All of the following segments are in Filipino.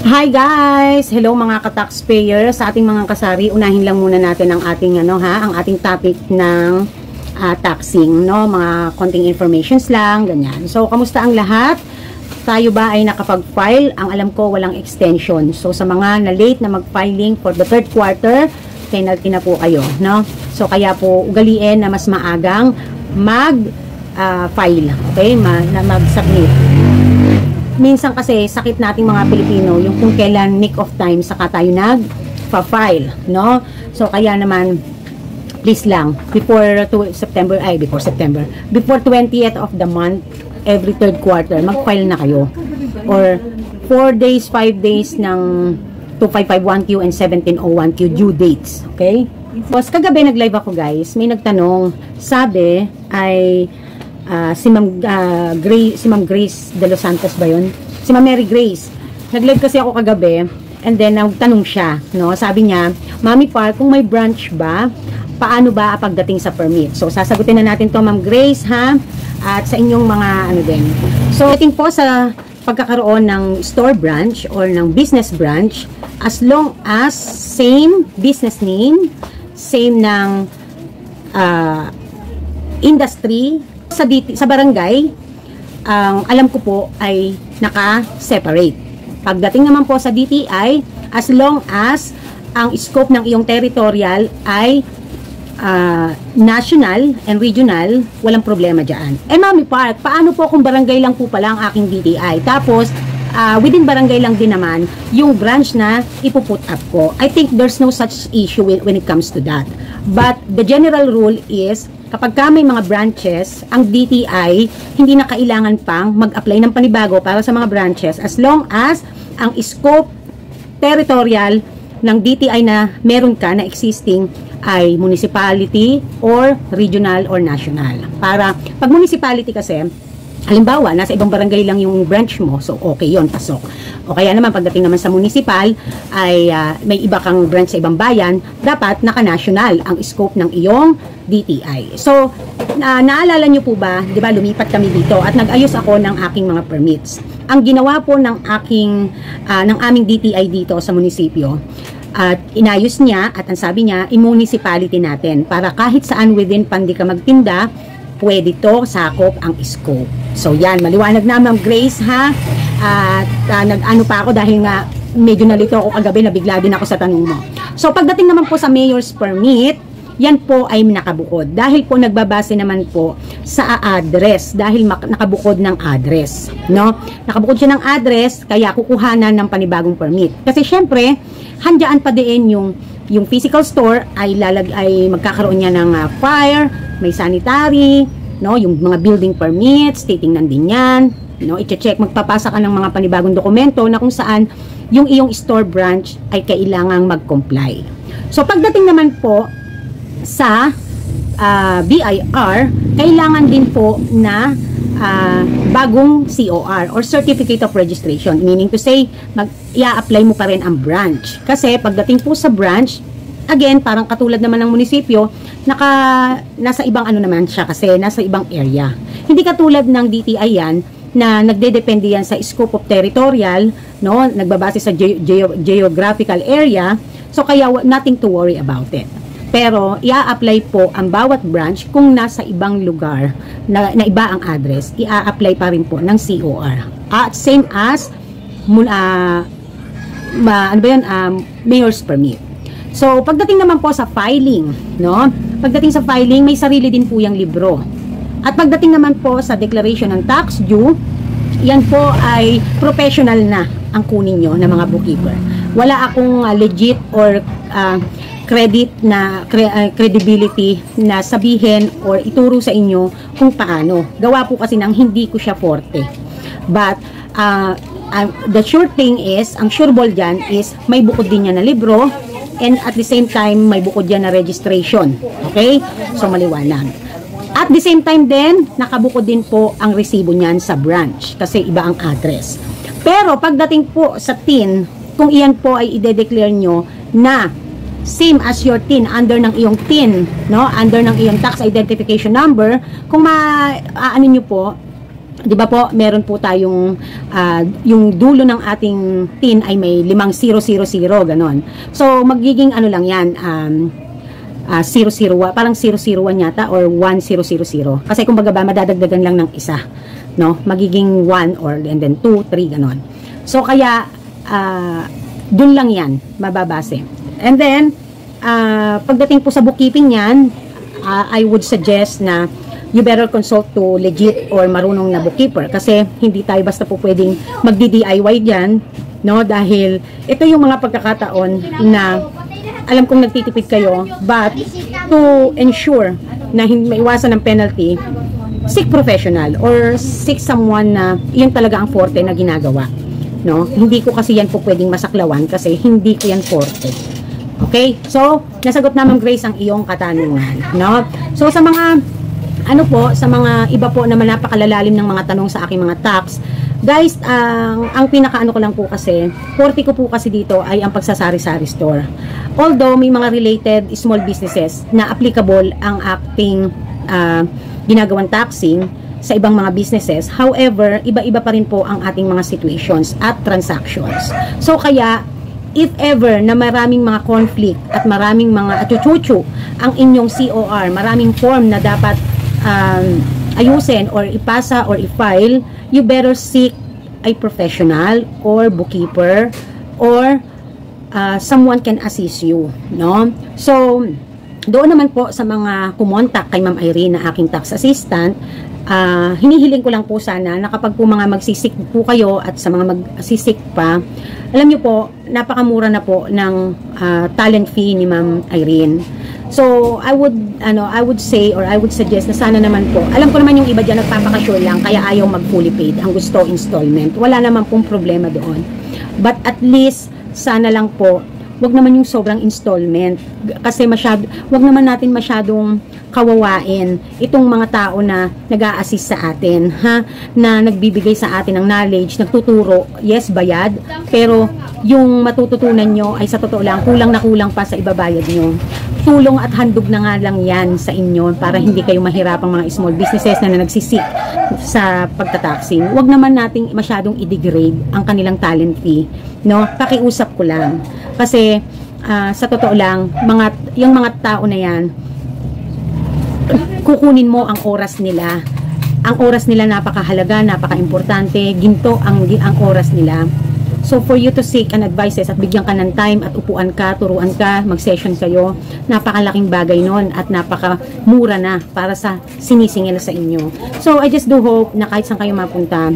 Hi guys! Hello mga ka-taxpayer. Sa ating mga kasari, unahin lang muna natin ang ating ang ating topic ng taxing, no? Mga konting informations lang, ganyan. So, kamusta ang lahat? Tayo ba ay nakapag-file? Ang alam ko, walang extension. So, sa mga na-late na mag-filing for the third quarter, penalty na po kayo, no? So, kaya po ugaliin na mas maagang mag-file, okay? Mag-submit. Minsan kasi sakit nating mga Pilipino yung kung kailan nick of time saka tayo nag-file, no? So kaya naman please lang before September, before 20th of the month, every third quarter mag-file na kayo, or 4 days, 5 days ng 2551Q and 1701Q due dates, okay? Tapos kagabi nag-live ako guys, may nagtanong, sabi ay si Ma'am Grace de Los Santos ba yun? Si Ma'am Mary Grace. Nag-live kasi ako kagabi and then nagtanong siya, no? Sabi niya, Mami Par, kung may branch ba, paano ba pagdating sa permit? So, sasagutin na natin to Ma'am Grace, ha? At sa inyong mga din. So, dating po sa pagkakaroon ng store branch or ng business branch, as long as same business name, same ng industry, sa barangay, ang alam ko po ay naka-separate. Pagdating naman po sa DTI, as long as ang scope ng iyong territorial ay national and regional, walang problema dyan. Mami Park, paano po kung barangay lang po pala ang aking DTI? Tapos, within barangay lang din naman yung branch na ipuput up ko. I think there's no such issue when it comes to that. But the general rule is, kapag may mga branches, ang DTI, hindi na kailangan pang mag-apply ng panibago para sa mga branches as long as ang scope territorial ng DTI na meron ka na existing ay municipality or regional or national. Para, pag municipality kasi, halimbawa, nasa ibang barangay lang yung branch mo, so okay yon, pasok. O kaya naman, pagdating naman sa municipal, ay may iba kang branch sa ibang bayan, dapat naka-national ang scope ng iyong DTI. So, naalala nyo po ba, di ba, lumipat kami dito at nag-ayos ako ng aking mga permits. Ang ginawa po ng aming DTI dito sa munisipyo, at inayos niya, at ang sabi niya, in-municipality natin, para kahit saan within pandi ka magtinda, pwede to sakop ang scope. So yan, maliwanag na Ma'am Grace, ha? At nag-ano pa ako dahil nga medyo nalito ako kagabi, nabigla din ako sa tanong mo. So pagdating naman po sa mayor's permit, yan po ay nakabukod. Dahil po nagbabase naman po sa address, dahil nakabukod ng address, no? Nakabukod siya ng address, kaya kukuhanan ng panibagong permit. Kasi syempre, handyan pa din yung physical store ay magkakaroon niya ng fire, may sanitary, no, yung mga building permits, titingnan din yan, no, i-check, magpapasa ka ng mga panibagong dokumento na kung saan yung iyong store branch ay kailangang mag-comply. So pagdating naman po sa BIR, kailangan din po na bagong COR or Certificate of Registration, meaning to say, i-apply mo pa rin ang branch. Kasi pagdating po sa branch, again, parang katulad naman ng munisipyo, nasa ibang naman siya kasi nasa ibang area. Hindi katulad ng DTI yan, na nagdedepende yan sa scope of territorial, no? Nagbabase sa geographical area, so kaya nothing to worry about it. Pero, i-apply po ang bawat branch kung nasa ibang lugar na iba ang address, i-apply pa rin po ng COR. At same as, mayor's permit. So, pagdating naman po sa filing, no? Pagdating sa filing, may sarili din po yung libro. At pagdating naman po sa declaration ng tax due, yan po ay professional na ang kunin nyo ng mga bookkeeper. Wala akong legit or credibility na sabihin or ituro sa inyo kung paano. Gawa po kasi ng hindi ko siya forte. But, the sure thing is, ang sureball dyan is may bukod din niya na libro and at the same time may bukod dyan na registration. Okay? So, maliwanag. At the same time din, nakabukod din po ang resibo niyan sa branch kasi iba ang address. Pero, pagdating po sa TIN, kung iyan po ay ide-declare nyo na same as your TIN, under ng iyong TIN, no? Under ng iyong tax identification number, kung ano nyo po, Di ba po, meron po tayong yung dulo ng ating tin ay may 5000, ganon. So, magiging ano lang yan, 001, parang 001 yata or 1000. Kasi kumbaga ba, madadagdagan lang ng isa, no? Magiging 1 or and then 2, 3, ganon. So, kaya, dun lang yan, mababase. And then, pagdating po sa bookkeeping yan, I would suggest na you better consult to legit or marunong na bookkeeper kasi hindi tayo basta po pwedeng magdi-DIY dyan, no? Dahil ito yung mga pagkakataon na alam kong nagtitipid kayo, but to ensure na maiwasan ng penalty, seek professional or seek someone na yan talaga ang forte na ginagawa, no? Hindi ko kasi yan po pwedeng masaklawan kasi hindi ko yan forte. Okay? So, nasagot na Ma'am Grace ang iyong katanungan, no? So, sa mga sa mga iba po na napakalalalim ng mga tanong sa aking mga tax, guys, ang pinakaano ko lang po kasi, forte ko po kasi dito ay ang pagsasari-sari store. Although may mga related small businesses na applicable ang ating ginagawang taxing sa ibang mga businesses, however, iba-iba pa rin po ang ating mga situations at transactions. So kaya, if ever na maraming mga conflict at maraming mga achuchuchu ang inyong COR, maraming form na dapat ayusin or ipasa or i-file, you better seek a professional or bookkeeper or someone can assist you, no? So, doon naman po sa mga kumontak kay Ma'am Irene na aking tax assistant, hinihiling ko lang po sana na kapag po mga magsisik po kayo at sa mga magsisik pa, alam nyo po, napakamura na po ng talent fee ni Ma'am Irene. So, I would say or I would suggest na sana naman po, alam ko naman yung iba dyan nagpapakasure lang kaya ayaw mag fully paid, ang gusto installment. Wala naman pong problema doon. But at least, sana lang po, wag naman yung sobrang installment. Kasi wag naman natin masyadong kawawain itong mga tao na nag-a-assist sa atin, ha? Na nagbibigay sa atin ng knowledge, nagtuturo, yes, bayad, pero yung matututunan nyo ay sa totoo lang, kulang na kulang pa sa ibabayad nyo. Tulong at handog na nga lang yan sa inyo para hindi kayo mahirapang mga small businesses na nagsisik sa pagtataxing. Huwag naman nating masyadong i-degrade ang kanilang talent fee, no? Pakiusap ko lang. Kasi sa totoo lang, yung mga tao na yan, kukunin mo ang oras nila. Ang oras nila napakahalaga, napaka-importante, ginto ang oras nila. So, for you to seek an advices at bigyan ka ng time at upuan ka, turuan ka, mag-session kayo, napakalaking bagay nun at napakamura na para sa sinisingil sa inyo. So, I just do hope na kahit saan kayo mapunta,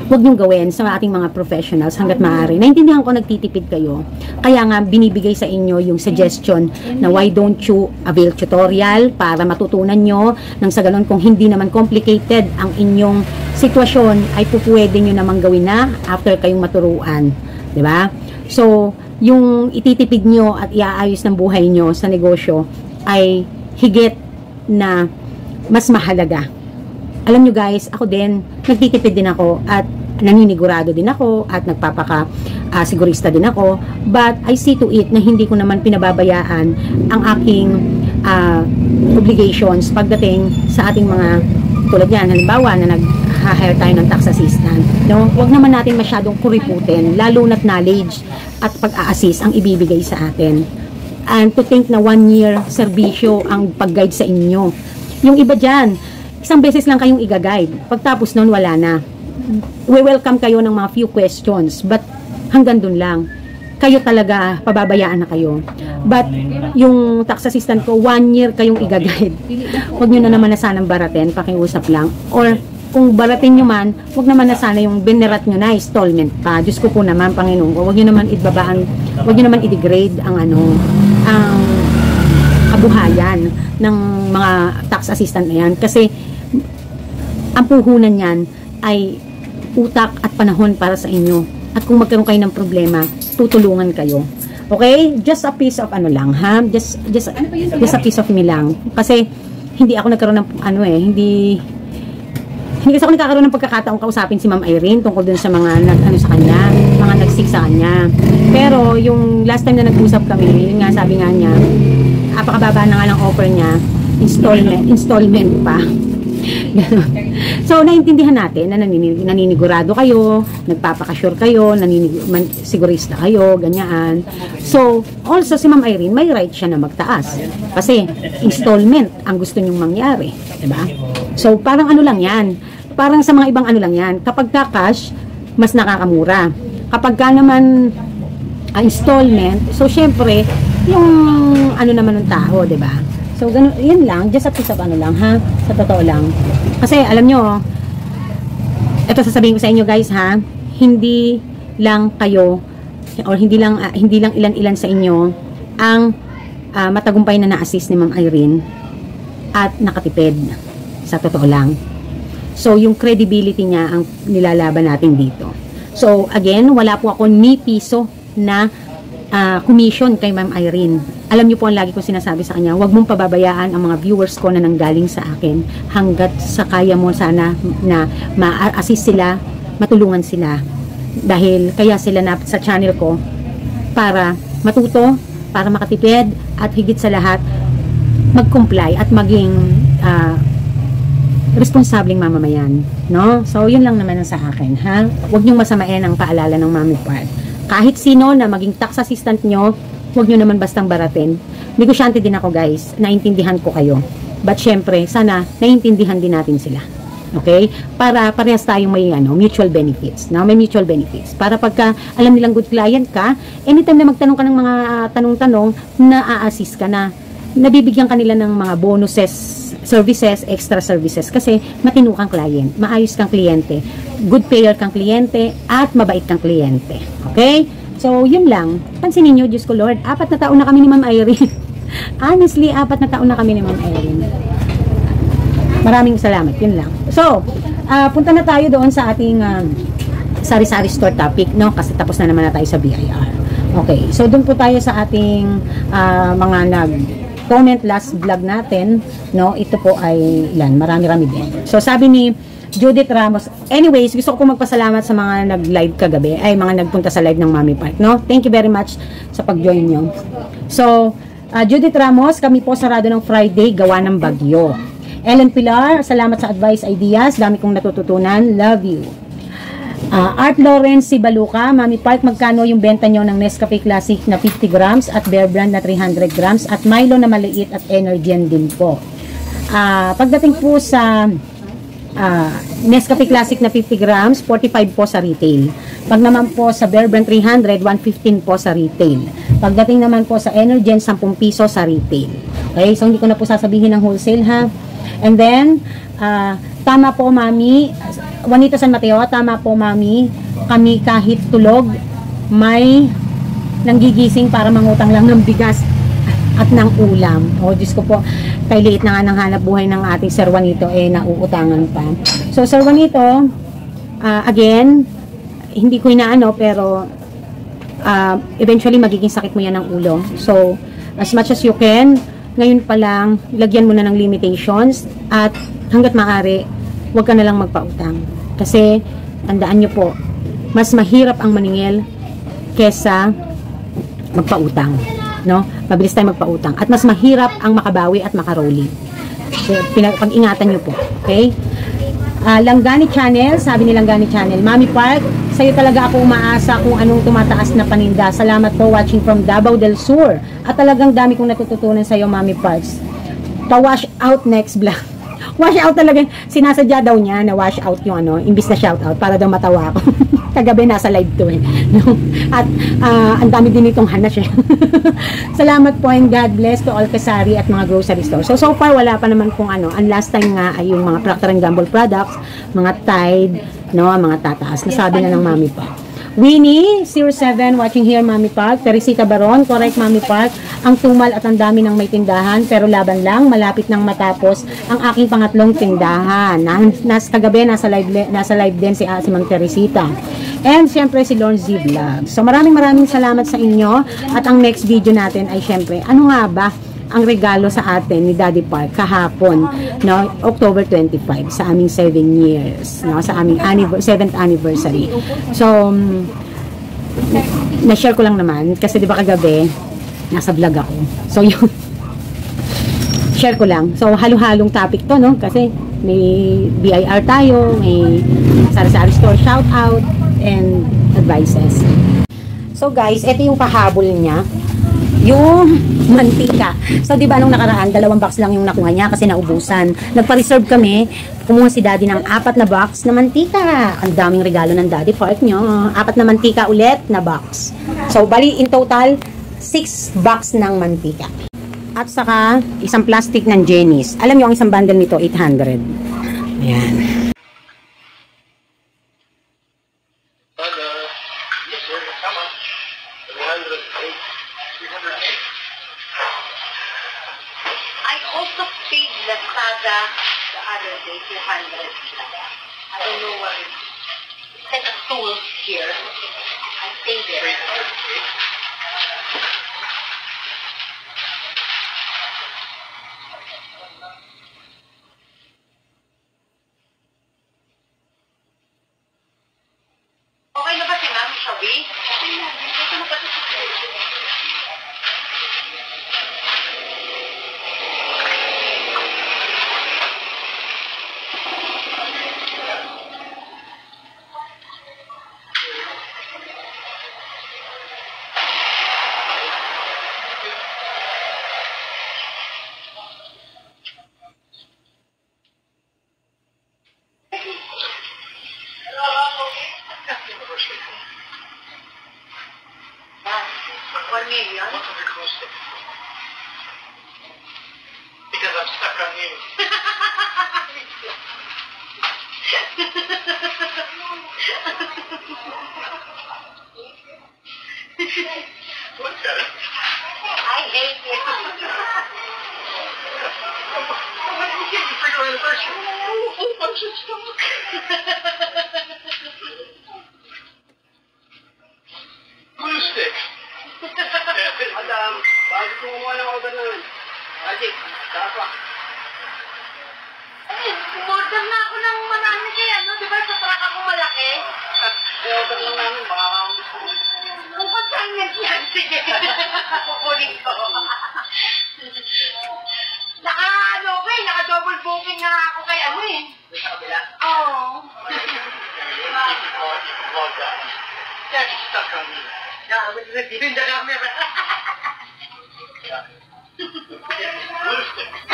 huwag niyong gawin sa ating mga professionals hanggat maaari. Naintindihan ko nagtitipid kayo. Kaya nga, binibigay sa inyo yung suggestion na why don't you avail tutorial para matutunan nyo nang sa ganun kung hindi naman complicated ang inyong sitwasyon ay pupwede nyo namang gawin na after kayong maturuan. Diba? So, yung ititipid nyo at iaayos ng buhay nyo sa negosyo ay higit na mas mahalaga. Alam nyo guys, ako din, nagtitipid din ako at naninigurado din ako at sigurista din ako, but I see to it na hindi ko naman pinababayaan ang aking obligations pagdating sa ating mga tulad yan, halimbawa na nag-hire tayo ng tax assistant, no? Huwag naman natin masyadong kuriputin, lalo na't knowledge at pag-a-assist ang ibibigay sa atin. And to think na 1 year serbisyo ang pag-guide sa inyo. Yung iba dyan, isang beses lang kayong i-guide. Pagtapos nun, wala na. We welcome kayo ng mga few questions, but hanggang dun lang. Kayo talaga, pababayaan na kayo. But, yung tax assistant ko, 1 year kayong i-guide. Huwag nyo na naman na sanang baratin, pakiusap lang. Or, kung baratin nyo man, huwag naman na sana yung binerat nyo na installment pa. Diyos ko po naman, Panginoon ko, huwag nyo naman huwag nyo naman i-degrade ang ang kabuhayan ng mga tax assistant na yan. Kasi, ang puhunan yan ay utak at panahon para sa inyo. At kung magkaroon kayo ng problema, tutulungan kayo. Okay? Just a piece of lang, ha? Just a piece of me lang. Kasi, hindi ako nagkaroon ng, hindi kasi ako nagkakaroon ng pagkakataong kausapin si Ma'am Irene tungkol dun sa mga sa kanya, mga nagsik sa kanya. Pero, yung last time na nag-usap kami, yun nga, sabi nga niya, napakababa na nga ng offer niya, installment pa. Ganon. So, naintindihan natin na naninigurado kayo, nagpapakasure kayo, sigurista kayo, ganyan. So, also si Ma'am Irene, may right siya na magtaas. Kasi, installment ang gusto niyong mangyari. Diba? So, parang ano lang yan. Parang sa mga ibang ano lang yan. Kapag ka cash, mas nakakamura. Kapag ka naman installment, so syempre, yung ano naman ng tao, diba? So, ganun, yun lang, just at least ano lang, ha? Sa totoo lang. Kasi, alam nyo, ito sasabihin ko sa inyo, guys, ha? Hindi lang kayo, or hindi lang ilan-ilan sa inyo, ang matagumpay na na-assist ni Ma'am Irene at nakatipid. Sa totoo lang. So, yung credibility niya ang nilalaban natin dito. So, again, wala po ako ni piso na commission kay Ma'am Irene. Alam niyo po ang lagi ko sinasabi sa kanya, huwag mong pababayaan ang mga viewers ko na nanggaling sa akin hanggat sa kaya mo sana na ma-assist sila, matulungan sila. Dahil kaya sila na sa channel ko para matuto, para makatipid, at higit sa lahat, mag-comply at maging responsableng mamamayan, no? So, yun lang naman ang sa akin, ha? Huwag niyong masamain ang paalala ng Mami Park. Kahit sino na maging tax assistant nyo, huwag nyo naman bastang baratin. Negosyante din ako, guys. Naintindihan ko kayo. But, syempre, sana naintindihan din natin sila. Okay? Para parehas tayong may mutual benefits, no? May mutual benefits. Para pagka alam nilang good client ka, anytime na magtanong ka ng mga tanong-tanong, na-a-assist ka na. Nabibigyan kanila ng mga bonuses, services, extra services kasi matino kang client, maayos kang kliyente, good payer kang kliyente, at mabait kang kliyente. Okay? So, yun lang. Pansinin nyo, Diyos ko Lord, 4 na taon na kami ni Ma'am Irene. Honestly, 4 na taon na kami ni Ma'am Irene. Maraming salamat, yun lang. So, punta na tayo doon sa ating sari-sari store topic, no? Kasi tapos na naman na tayo sa BIR. Okay, so doon po tayo sa ating mga comment last vlog natin, no? Ito po ay ilan, marami-rami din. So, sabi ni Judith Ramos, anyways, gusto ko po magpasalamat sa mga nag-live kagabi, ay mga nagpunta sa live ng Mami Park, no? Thank you very much sa pag-join nyo. So, Judith Ramos, kami po sarado ng Friday, gawa ng bagyo. Ellen Pilar, salamat sa advice, ideas, dami kong natututunan, love you. Art Lawrence Sibaluka, Mami Park, magkano yung benta nyo ng Nescafe Classic na 50 grams at Bear Brand na 300 grams at Milo na maliit at Energien din po. Pagdating po sa Nescafe Classic na 50 grams, 45 po sa retail. Pag naman po sa Bear Brand 300, 115 po sa retail. Pagdating naman po sa Energien, 10 piso sa retail. Okay, so hindi ko na po sasabihin ng wholesale, ha. And then, tama po, Mami, Juanito San Mateo, tama po, Mami, kami kahit tulog, may nanggigising para mangutang lang ng bigas at ng ulam. O, Diyos ko po, kay liit na nga ng hanap buhay ng ating Sir Juanito, nauutangan pa. So, Sir Juanito, again, hindi ko inaano, pero eventually magiging sakit mo yan ng ulo. So, as much as you can, ngayon pa lang, lagyan mo na ng limitations at hanggat maaari, huwag ka na lang magpautang. Kasi, tandaan nyo po, mas mahirap ang maningil kesa magpautang. No? Mabilis tayo magpautang. At mas mahirap ang makabawi at makaroli. Pag-ingatan nyo po. Okay? Langgani Channel, sabi ni Langgani Channel, Mami Park, sa'yo talaga ako umaasa kung anong tumataas na paninda. Salamat po, watching from Davao del Sur. At talagang dami kong natututunan sa'yo, Mami Parks. Pa-wash out next vlog. Wash out talaga. Sinasadya daw niya na wash out yung imbis na shout out para daw matawa ako. Kagabi nasa live to No? At ang dami din itong hanas eh. Salamat po and God bless to all kasari at mga grocery store. So far wala pa naman kung ano. Ang last time nga ay yung mga Procter & Gamble products, mga Tide, no, mga tataas. Nasabi na ng Mami pa. Winnie 07 watching here, Mami Park. Teresita Baron, correct, Mami Park. Ang tumal at ang dami ng may tindahan, pero laban lang, malapit nang matapos ang aking pangatlong tindahan. Kagabi nasa live din si Ma'am Teresita. And syempre si Lord Z Vlog. So maraming salamat sa inyo. At ang next video natin ay syempre, ano nga ba ang regalo sa atin ni Daddy Park kahapon, no, October 25 sa aming 7 years, no, sa aming 7th anniversary. So na-share ko lang naman kasi 'di ba kagabi nasa vlog ako. So yun, share ko lang. So halo-halong topic to, no, kasi may BIR tayo, may sari-sari store shout out, and advices. So guys, ito yung pahabol niya. Yung mantika. So, di ba nung nakaraan, 2 box lang yung nakuha niya kasi naubusan. Nagpa-reserve kami, kumuha si daddy ng 4 na box na mantika. Ang daming regalo ng daddy park nyo. 4 na mantika ulit na box. So, bali in total, 6 box ng mantika. At saka, isang plastic ng Jenny's. Alam nyo, ang isang bundle nito, 800. Ayan. I also paid Lazada the other day, 200. I don't know what it is. It's like a tool here. I paid it. Okay na ba si Ma'am Shabi? Okay na. Ito na ba ito sa million? Because I'm stuck on you. Look at it. I hate you. What did you get for your anniversary? A whole bunch of stuff. Glue sticks. Madam, bago kumuha ng order namin. Ajik, tapa. Eh, umorder na ako ng manami kaya, no? Diba sa truck ako malaki? I-order lang namin, baka kung consignment yan, sige. Kukunin ko. Naka, naka-double booking nga ako kay ano eh. Sa kabila? Oo. That's stuck on me. Yeah, with the camera. Glue sticks.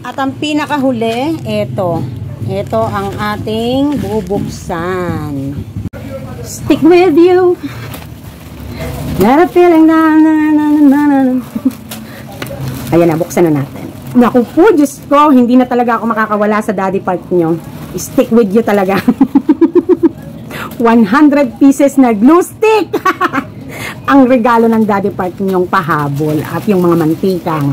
At ang pinakahuli, ito. Ito ang ating bubuksan. Stick with you. Not a feeling na. Ayan na, buksan na natin. Naku po, Diyos ko, hindi na talaga ako makakawala sa daddy part nyo. Stick with you talaga. 100 pieces na glue stick. Ang regalo ng daddy part nyong pahabol at yung mga mantikang.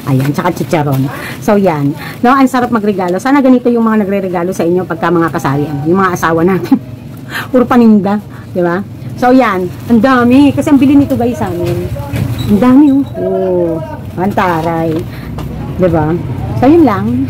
Ayan, tsaka chicharon. So, yan. No, ang sarap magregalo. Sana ganito yung mga nagre-regalo sa inyo pagka mga kasarian. Yung mga asawa natin. Puro paninda. Diba? So, yan. Ang dami. Kasi ang bili nito guys sa amin. Ang dami. Oh. Ang taray. Diba? So, yun lang.